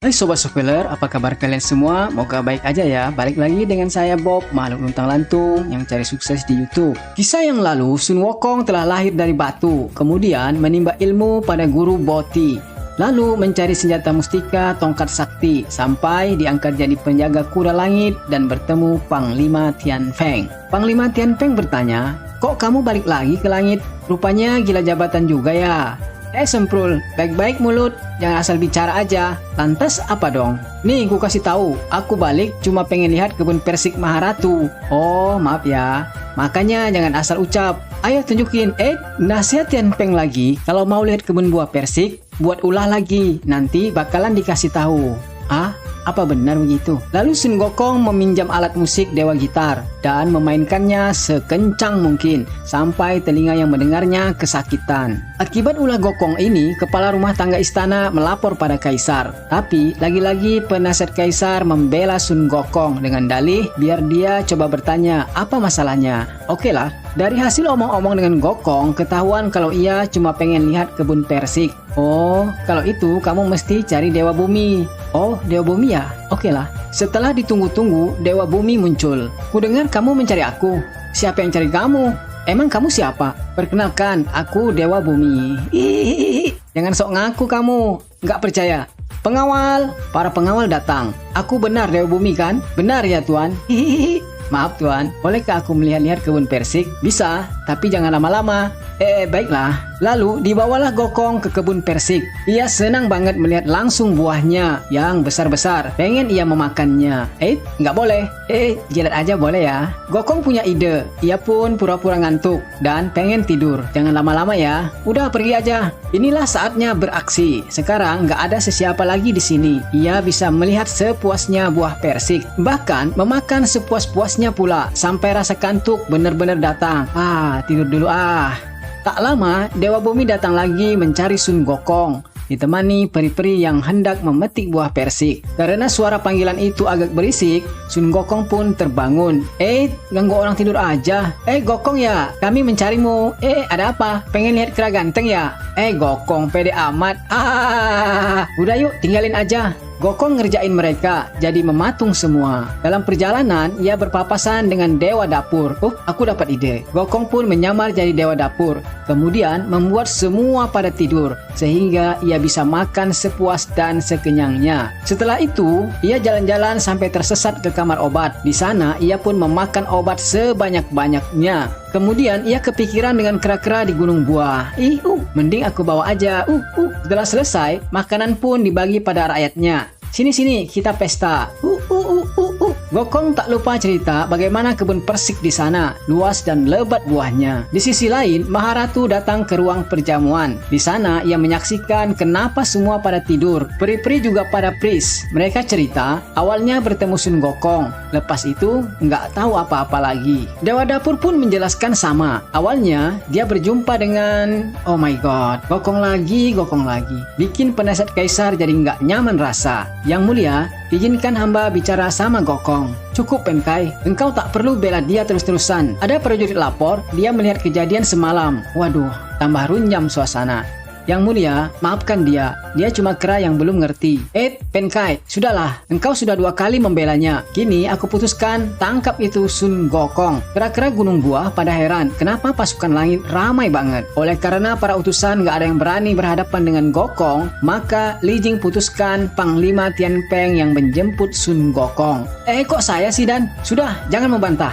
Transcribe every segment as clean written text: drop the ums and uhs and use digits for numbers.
Hai Sobat Spoiler, apa kabar kalian semua? Moga baik aja ya. Balik lagi dengan saya Bob, makhluk luntang lantung yang cari sukses di YouTube. Kisah yang lalu, Sun Wukong telah lahir dari batu, kemudian menimba ilmu pada guru Boti, lalu mencari senjata mustika tongkat sakti, sampai diangkat jadi penjaga kuda langit dan bertemu Panglima Tianfeng. Panglima Tianfeng bertanya, "Kok kamu balik lagi ke langit? Rupanya gila jabatan juga ya." Semprul, baik-baik mulut, jangan asal bicara aja. Lantas apa dong? Nih, ku kasih tahu, aku balik cuma pengen lihat kebun persik Maharatu. Oh, maaf ya. Makanya jangan asal ucap. Ayo tunjukin. Nasihat Tianfeng lagi, kalau mau lihat kebun buah persik, buat ulah lagi. Nanti bakalan dikasih tahu. Apa benar begitu? Lalu Sun Wukong meminjam alat musik dewa gitar dan memainkannya sekencang mungkin sampai telinga yang mendengarnya kesakitan. Akibat ulah Gokong ini, kepala rumah tangga istana melapor pada kaisar. Tapi lagi-lagi penasihat kaisar membela Sun Wukong dengan dalih biar dia coba bertanya apa masalahnya. Oke lah, dari hasil omong-omong dengan Gokong ketahuan kalau ia cuma pengen lihat kebun persik. Oh, kalau itu kamu mesti cari Dewa Bumi. Oh, Dewa Bumi ya? Oke lah. Setelah ditunggu-tunggu, Dewa Bumi muncul. Kudengar kamu mencari aku. Siapa yang cari kamu? Emang kamu siapa? Perkenalkan, aku Dewa Bumi. Jangan sok ngaku kamu. Nggak percaya. Pengawal. Para pengawal datang. Aku benar Dewa Bumi kan? Benar ya Tuan? Maaf Tuan, bolehkah aku melihat-lihat kebun persik? Bisa, tapi jangan lama-lama. Baiklah. Lalu dibawalah Gokong ke kebun persik. Ia senang banget melihat langsung buahnya yang besar-besar. Pengen ia memakannya. Nggak boleh. Jilat aja boleh ya. Gokong punya ide. Ia pun pura-pura ngantuk dan pengen tidur. Jangan lama-lama ya. Udah pergi aja. Inilah saatnya beraksi. Sekarang nggak ada sesiapa lagi di sini. Ia bisa melihat sepuasnya buah persik. Bahkan memakan sepuas-puasnya pula. Sampai rasa kantuk benar-benar datang. Tidur dulu Tak lama, Dewa Bumi datang lagi mencari Sun Wukong, ditemani peri-peri yang hendak memetik buah persik. Karena suara panggilan itu agak berisik, Sun Wukong pun terbangun. Ganggu orang tidur aja. Gokong ya, kami mencarimu. Ada apa? Pengen lihat kera ganteng ya? Gokong, pede amat. Udah yuk, tinggalin aja. Gokong ngerjain mereka, jadi mematung semua. Dalam perjalanan, ia berpapasan dengan Dewa Dapur. Aku dapat ide. Gokong pun menyamar jadi Dewa Dapur. Kemudian membuat semua pada tidur, sehingga ia bisa makan sepuas dan sekenyangnya. Setelah itu, ia jalan-jalan sampai tersesat ke kamar obat. Di sana, ia pun memakan obat sebanyak-banyaknya. Kemudian ia kepikiran dengan kera-kera di gunung buah. Mending aku bawa aja. Setelah selesai, makanan pun dibagi pada rakyatnya. Sini, kita pesta. Gokong tak lupa cerita bagaimana kebun persik di sana, luas dan lebat buahnya. Di sisi lain, Maharatu datang ke ruang perjamuan. Di sana, ia menyaksikan kenapa semua pada tidur. Peri-peri juga pada pris. Mereka cerita, awalnya bertemu Sun Wukong. Lepas itu, nggak tahu apa-apa lagi. Dewa Dapur pun menjelaskan sama. Awalnya, dia berjumpa dengan... Oh my god, Gokong lagi. Bikin penasihat kaisar jadi nggak nyaman rasa. Yang mulia, izinkan hamba bicara sama Gokong. Cukup Penkai, engkau tak perlu bela dia terus-terusan. Ada prajurit lapor, dia melihat kejadian semalam. Waduh, tambah runyam suasana. Yang mulia, maafkan dia. Dia cuma kera yang belum ngerti. Penkai, sudahlah. Engkau sudah 2 kali membelanya. Kini aku putuskan tangkap itu Sun Wukong. Kera-kera gunung buah pada heran kenapa pasukan langit ramai banget. Oleh karena para utusan gak ada yang berani berhadapan dengan Gokong, maka Li Jing putuskan Panglima Tianfeng yang menjemput Sun Wukong. Kok saya sih Dan? Sudah, jangan membantah.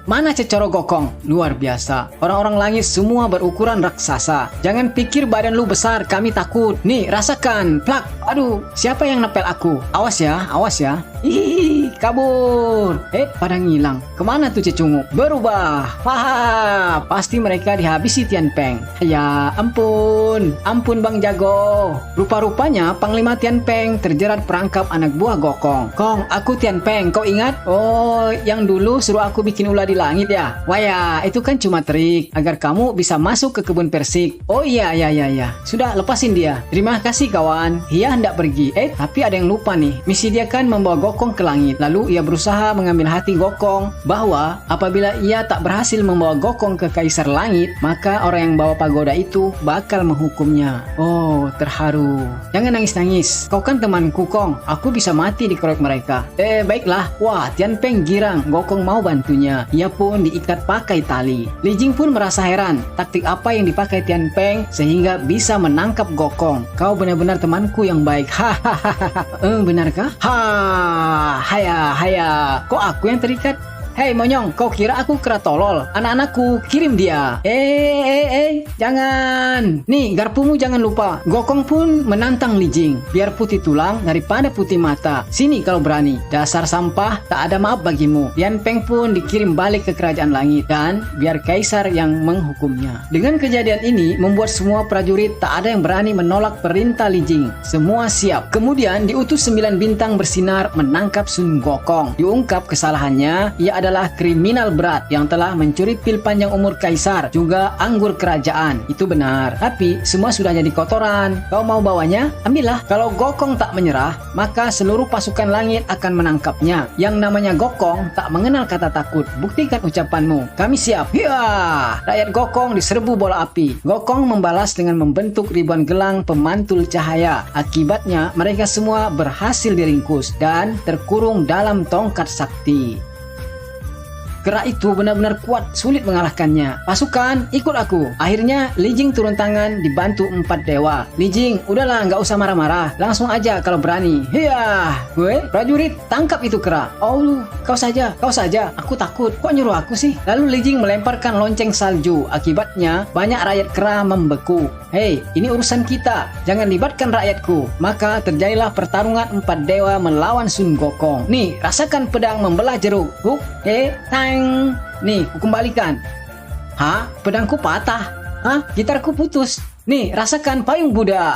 Mana Cecoro Gokong? Luar biasa. Orang-orang langit semua berukuran raksasa. Jangan pikir badan lu besar, kami takut. Nih, rasakan. Plak. Aduh, siapa yang nepel aku? Awas ya. Kabur. Pada ngilang. Kemana tuh Cecungu? Berubah. Pasti mereka dihabisi Tianfeng. Ya ampun Bang Jago. Rupa-rupanya Panglima Tianfeng terjerat perangkap anak buah Gokong. Kong, aku Tianfeng, kau ingat? Oh, yang dulu suruh aku bikin ulah di langit ya? Wah ya, itu kan cuma trik agar kamu bisa masuk ke kebun persik. Oh iya. Sudah, lepasin dia. Terima kasih kawan. Ia hendak pergi. Tapi ada yang lupa nih. Misi dia kan membawa Gokong ke langit. Lalu ia berusaha mengambil hati Gokong bahwa apabila ia tak berhasil membawa Gokong ke Kaisar Langit, maka orang yang bawa pagoda itu bakal menghukumnya. Oh, terharu. Jangan nangis-nangis. Kau kan temanku, Kong. Aku bisa mati dikeroyok mereka. Baiklah. Wah, Tian Peng girang. Gokong mau bantunya. Ia pun diikat pakai tali. Li Jing pun merasa heran. Taktik apa yang dipakai Tian Peng sehingga bisa menangkap Gokong. Kau benar-benar temanku yang baik. Hahaha. Benarkah? Haya. Kok aku yang terikat? Hei monyong, kau kira aku kera tolol? Anak-anakku, kirim dia. Jangan. Nih, garpumu jangan lupa. Gokong pun menantang Li Jing. Biar putih tulang daripada putih mata. Sini kalau berani. Dasar sampah, tak ada maaf bagimu. Tian Peng pun dikirim balik ke kerajaan langit. Dan biar kaisar yang menghukumnya. Dengan kejadian ini, membuat semua prajurit tak ada yang berani menolak perintah Li Jing. Semua siap. Kemudian diutus 9 bintang bersinar menangkap Sun Gokong. Diungkap kesalahannya, ia adalah kriminal berat yang telah mencuri pil panjang umur kaisar, juga anggur kerajaan. Itu benar. Tapi semua sudah jadi kotoran. Kau mau bawanya? Ambillah. Kalau Gokong tak menyerah, maka seluruh pasukan langit akan menangkapnya. Yang namanya Gokong tak mengenal kata takut. Buktikan ucapanmu. Kami siap. Hiya! Rakyat Gokong diserbu bola api. Gokong membalas dengan membentuk ribuan gelang pemantul cahaya. Akibatnya mereka semua berhasil diringkus dan terkurung dalam tongkat sakti. Kera itu benar-benar kuat, sulit mengalahkannya. Pasukan, ikut aku. Akhirnya, Li Jing turun tangan dibantu 4 dewa. Li Jing, udahlah, nggak usah marah-marah. Langsung aja kalau berani. Hiya! Gue, prajurit, tangkap itu kera. Oh lu, kau saja. Aku takut. Kok nyuruh aku sih? Lalu Li Jing melemparkan lonceng salju. Akibatnya, banyak rakyat kera membeku. Hei, ini urusan kita. Jangan libatkan rakyatku. Maka terjadilah pertarungan 4 dewa melawan Sun Gokong. Nih, rasakan pedang membelah jeruk. Tang. Nih, kukembalikan. Hah? Pedangku patah. Hah? Gitarku putus. Nih, rasakan payung Buddha.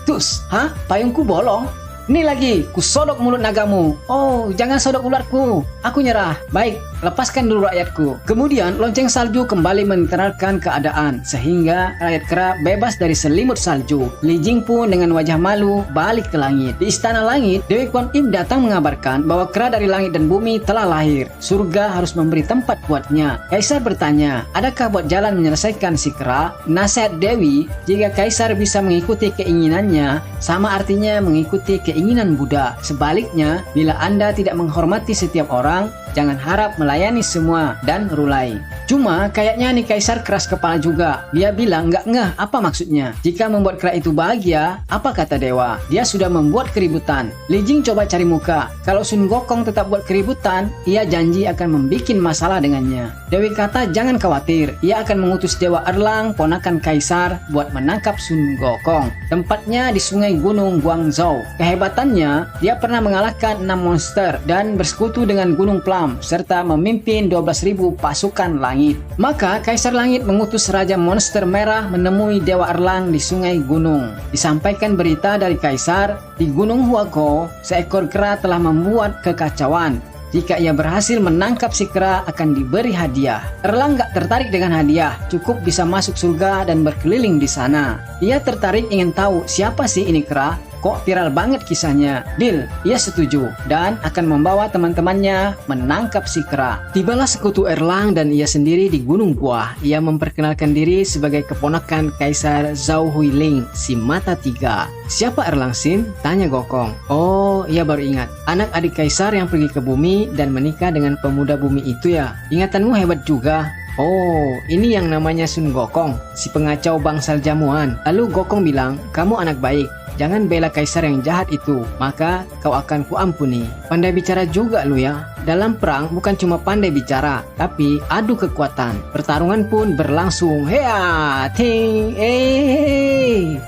Tus. Hah? Payungku bolong. Nih lagi, kusodok mulut nagamu. Oh, jangan sodok ularku. Aku nyerah. Baik, lepaskan dulu rakyatku. Kemudian, lonceng salju kembali menetralkan keadaan, sehingga rakyat kera bebas dari selimut salju. Li Jing pun dengan wajah malu balik ke langit. Di istana langit, Dewi Kuan Im datang mengabarkan bahwa kera dari langit dan bumi telah lahir. Surga harus memberi tempat buatnya. Kaisar bertanya, adakah buat jalan menyelesaikan si kera? Nasihat Dewi, jika kaisar bisa mengikuti keinginannya, sama artinya mengikuti keinginan Buddha. Sebaliknya, bila Anda tidak menghormati setiap orang, jangan harap melayani semua dan rulai. Cuma kayaknya nih kaisar keras kepala juga. Dia bilang nggak ngeh apa maksudnya. Jika membuat kera itu bahagia, apa kata dewa? Dia sudah membuat keributan. Li Jing coba cari muka. Kalau Sun Gokong tetap buat keributan, ia janji akan membuat masalah dengannya. Dewi kata jangan khawatir. Ia akan mengutus Dewa Erlang, ponakan kaisar, buat menangkap Sun Gokong. Tempatnya di sungai Gunung Guangzhou. Kehebatannya, dia pernah mengalahkan 6 monster dan bersekutu dengan Gunung Plum serta memimpin 12.000 pasukan langit. Maka Kaisar Langit mengutus Raja Monster Merah menemui Dewa Erlang di sungai gunung. Disampaikan berita dari Kaisar, di Gunung Huakou, seekor kera telah membuat kekacauan. Jika ia berhasil menangkap si kera akan diberi hadiah. Erlang gak tertarik dengan hadiah, cukup bisa masuk surga dan berkeliling di sana. Ia tertarik ingin tahu siapa sih ini kera. Kok viral banget kisahnya? Deal, ia setuju dan akan membawa teman-temannya menangkap si kera. Tibalah sekutu Erlang dan ia sendiri di Gunung Buah. Ia memperkenalkan diri sebagai keponakan Kaisar Zhao Huiling, si mata 3. Siapa Erlang Sin? Tanya Gokong. Oh, ia baru ingat. Anak adik Kaisar yang pergi ke bumi dan menikah dengan pemuda bumi itu ya. Ingatanmu hebat juga. Oh, ini yang namanya Sun Gokong, si pengacau bangsal jamuan. Lalu Gokong bilang, kamu anak baik. Jangan bela kaisar yang jahat itu, maka kau akan kuampuni. Pandai bicara juga lu ya. Dalam perang bukan cuma pandai bicara, tapi adu kekuatan. Pertarungan pun berlangsung. Hea, ting,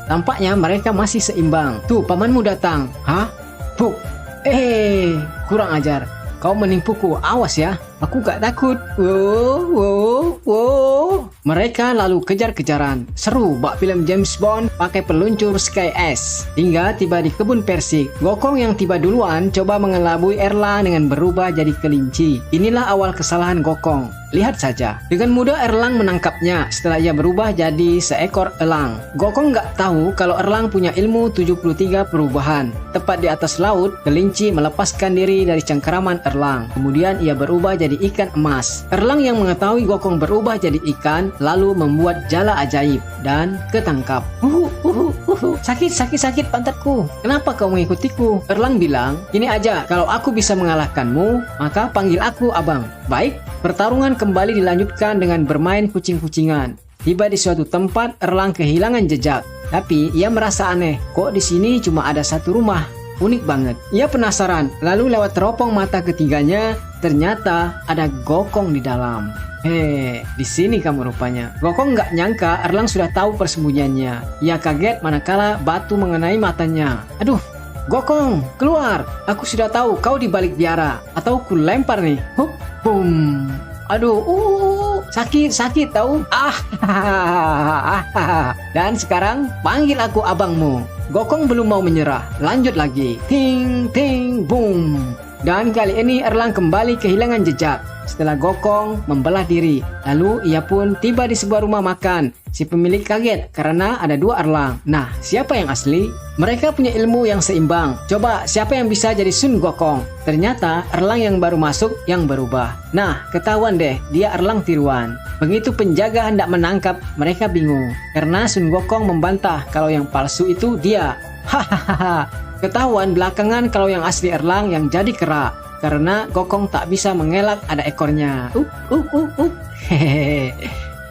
tampaknya mereka masih seimbang. Tuh, pamanmu datang. Hah? Puk. Kurang ajar. Kau menipuku, awas ya. Aku gak takut. Wow, wow, wow. Mereka lalu kejar-kejaran. Seru bak film James Bond pakai peluncur Sky S. Hingga tiba di kebun persik. Gokong yang tiba duluan coba mengelabui Erlang dengan berubah jadi kelinci. Inilah awal kesalahan Gokong. Lihat saja. Dengan mudah Erlang menangkapnya setelah ia berubah jadi seekor elang. Gokong nggak tahu kalau Erlang punya ilmu 73 perubahan. Tepat di atas laut, kelinci melepaskan diri dari cengkeraman Erlang. Kemudian ia berubah jadi ikan emas. Erlang yang mengetahui Gokong berubah jadi ikan, lalu membuat jala ajaib dan ketangkap. Sakit pantatku. Kenapa kau mengikutiku? Erlang bilang, gini aja, kalau aku bisa mengalahkanmu, maka panggil aku abang. Baik, pertarungan kembali dilanjutkan dengan bermain kucing-kucingan. Tiba di suatu tempat, Erlang kehilangan jejak. Tapi ia merasa aneh, kok di sini cuma ada satu rumah? Unik banget. Ia penasaran, lalu lewat teropong mata ketiganya, ternyata ada Gokong di dalam. Di sini kamu rupanya. Gokong nggak nyangka Erlang sudah tahu persembunyiannya. Ia kaget manakala batu mengenai matanya. Aduh, Gokong, keluar! Aku sudah tahu kau di balik biara. Atau ku lempar nih. Hup, boom. Aduh, sakit tahu. Dan sekarang panggil aku abangmu. Gokong belum mau menyerah. Lanjut lagi. Ting, ting, boom. Dan kali ini Erlang kembali kehilangan jejak setelah Gokong membelah diri. Lalu ia pun tiba di sebuah rumah makan. Si pemilik kaget karena ada dua Erlang. Nah, siapa yang asli? Mereka punya ilmu yang seimbang. Coba siapa yang bisa jadi Sun Gokong? Ternyata Erlang yang baru masuk yang berubah. Nah, ketahuan deh, dia Erlang tiruan. Begitu penjaga hendak menangkap, mereka bingung. Karena Sun Gokong membantah kalau yang palsu itu dia. Hahaha. Ketahuan belakangan kalau yang asli Erlang yang jadi kera. Karena Gokong tak bisa mengelak ada ekornya. Hehehe.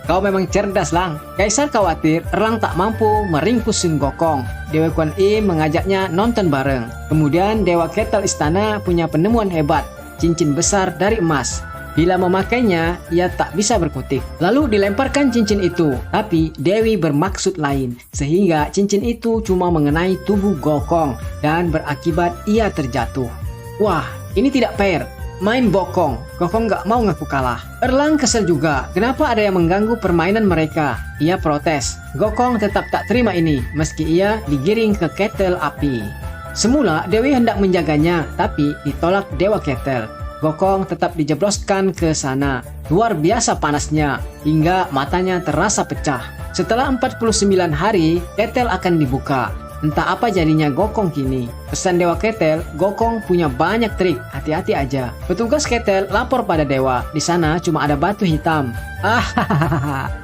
Kau memang cerdas, Lang. Kaisar khawatir Erlang tak mampu meringkus Sun Gokong. Dewa Kuan Im mengajaknya nonton bareng. Kemudian Dewa Ketel Istana punya penemuan hebat, cincin besar dari emas. Bila memakainya, ia tak bisa berkutik. Lalu dilemparkan cincin itu, tapi Dewi bermaksud lain, sehingga cincin itu cuma mengenai tubuh Gokong dan berakibat ia terjatuh. Wah, ini tidak fair. Main bokong. Gokong gak mau ngaku kalah. Erlang kesel juga. Kenapa ada yang mengganggu permainan mereka? Ia protes. Gokong tetap tak terima ini, meski ia digiring ke ketel api. Semula Dewi hendak menjaganya, tapi ditolak Dewa Ketel. Gokong tetap dijebloskan ke sana. Luar biasa panasnya, hingga matanya terasa pecah. Setelah 49 hari, ketel akan dibuka. Entah apa jadinya Gokong kini. Pesan Dewa Ketel, Gokong punya banyak trik, hati-hati aja. Petugas ketel lapor pada Dewa, di sana cuma ada batu hitam.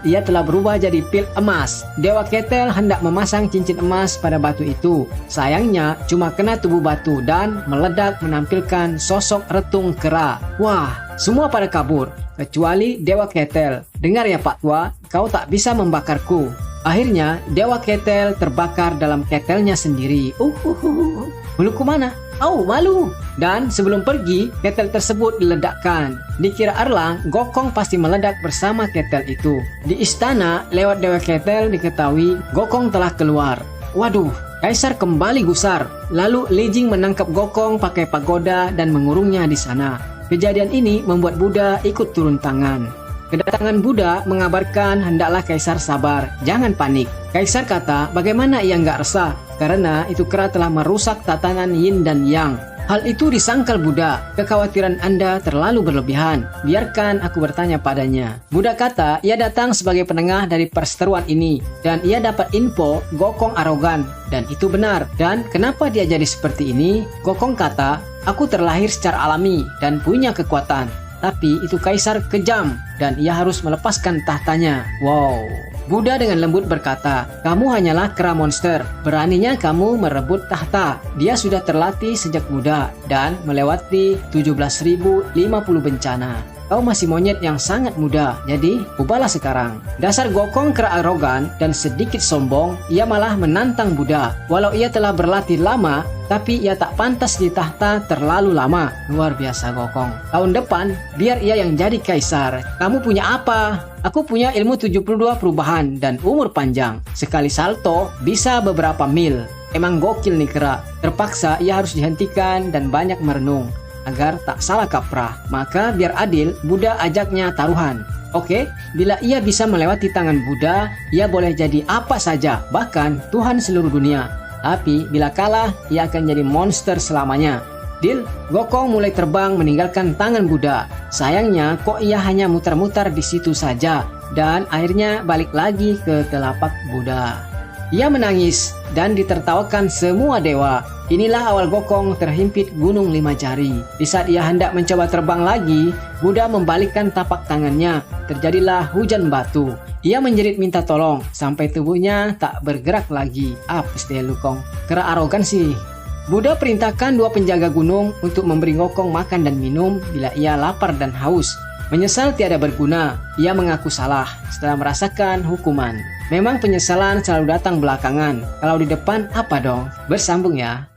Ia telah berubah jadi pil emas. Dewa Ketel hendak memasang cincin emas pada batu itu. Sayangnya cuma kena tubuh batu dan meledak menampilkan sosok retung kera. Wah, semua pada kabur, kecuali Dewa Ketel. Dengar ya Pak Tua, kau tak bisa membakarku. Akhirnya Dewa Ketel terbakar dalam ketelnya sendiri. Buluku mana? Malu. Dan sebelum pergi, ketel tersebut diledakkan. Dikira Erlang, Gokong pasti meledak bersama ketel itu. Di istana, lewat Dewa Ketel diketahui Gokong telah keluar. Waduh, Kaisar kembali gusar. Lalu Li Jing menangkap Gokong pakai pagoda dan mengurungnya di sana. Kejadian ini membuat Buddha ikut turun tangan. Kedatangan Buddha mengabarkan hendaklah Kaisar sabar, jangan panik. Kaisar kata bagaimana ia nggak resah, karena itu kera telah merusak tatanan yin dan yang. Hal itu disangkal Buddha, kekhawatiran Anda terlalu berlebihan, biarkan aku bertanya padanya. Buddha kata ia datang sebagai penengah dari perseteruan ini, dan ia dapat info Gokong arogan, dan itu benar. Dan kenapa dia jadi seperti ini? Gokong kata, aku terlahir secara alami dan punya kekuatan. Tapi itu Kaisar kejam dan ia harus melepaskan tahtanya. Wow. Buddha dengan lembut berkata, kamu hanyalah kera monster. Beraninya kamu merebut tahta. Dia sudah terlatih sejak muda dan melewati 17.050 bencana. Kau masih monyet yang sangat muda, jadi ubahlah sekarang. Dasar Gokong kera arogan dan sedikit sombong, ia malah menantang Buddha. Walau ia telah berlatih lama, tapi ia tak pantas di tahta terlalu lama. Luar biasa Gokong. Tahun depan, biar ia yang jadi kaisar. Kamu punya apa? Aku punya ilmu 72 perubahan dan umur panjang. Sekali salto, bisa beberapa mil. Emang gokil nih kera. Terpaksa ia harus dihentikan dan banyak merenung. agar tak salah kaprah. Maka biar adil, Buddha ajaknya taruhan. Oke, bila ia bisa melewati tangan Buddha, ia boleh jadi apa saja, bahkan Tuhan seluruh dunia. Tapi bila kalah, ia akan jadi monster selamanya. Deal, Gokong mulai terbang meninggalkan tangan Buddha. Sayangnya kok ia hanya muter-muter di situ saja, dan akhirnya balik lagi ke telapak Buddha. Ia menangis dan ditertawakan semua dewa. Inilah awal Gokong terhimpit Gunung Lima Jari. Di saat ia hendak mencoba terbang lagi, Buddha membalikkan tapak tangannya. Terjadilah hujan batu. Ia menjerit minta tolong sampai tubuhnya tak bergerak lagi. Apes deh lu Kong, kera arogan sih. Buddha perintahkan 2 penjaga gunung untuk memberi Gokong makan dan minum bila ia lapar dan haus. Menyesal tiada berguna, ia mengaku salah setelah merasakan hukuman. Memang penyesalan selalu datang belakangan. Kalau di depan apa dong? Bersambung ya.